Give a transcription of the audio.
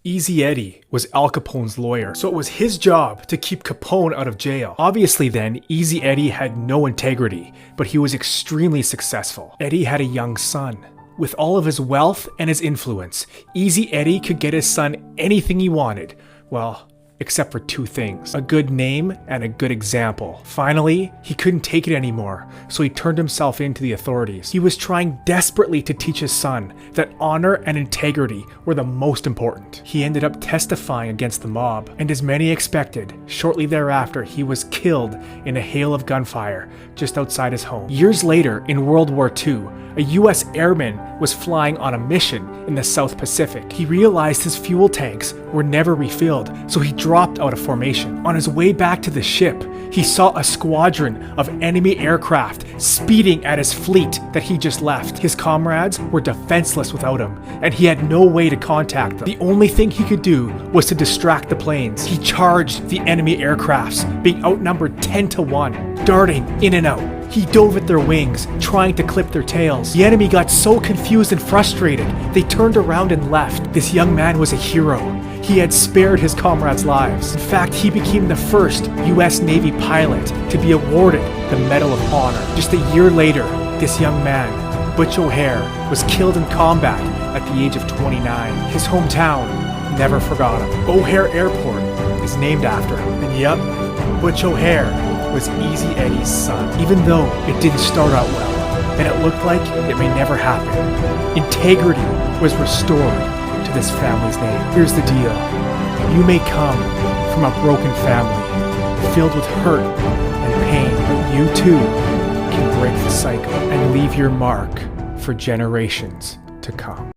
Easy Eddie was Al Capone's lawyer, so it was his job to keep Capone out of jail. Obviously then, Easy Eddie had no integrity, but he was extremely successful. Eddie had a young son. With all of his wealth and his influence, Easy Eddie could get his son anything he wanted. Well, except for two things: a good name and a good example. Finally, he couldn't take it anymore, so he turned himself in to the authorities. He was trying desperately to teach his son that honor and integrity were the most important. He ended up testifying against the mob, and as many expected, shortly thereafter he was killed in a hail of gunfire just outside his home. Years later, in World War II, a US airman was flying on a mission in the South Pacific. He realized his fuel tanks were never refilled, so he dropped out of formation. On his way back to the ship, he saw a squadron of enemy aircraft speeding at his fleet that he just left. His comrades were defenseless without him, and he had no way to contact them. The only thing he could do was to distract the planes. He charged the enemy aircrafts, being outnumbered 10 to 1, darting in and out. He dove at their wings, trying to clip their tails. The enemy got so confused and frustrated, they turned around and left. This young man was a hero. He had spared his comrades' lives. In fact, he became the first US Navy pilot to be awarded the Medal of Honor. Just a year later, this young man, Butch O'Hare, was killed in combat at the age of 29. His hometown never forgot him. O'Hare Airport is named after him. And yep, Butch O'Hare was Easy Eddie's son. Even though it didn't start out well, and it looked like it may never happen, integrity was restored to this family's name. Here's the deal. You may come from a broken family, filled with hurt and pain, but you too can break the cycle and leave your mark for generations to come.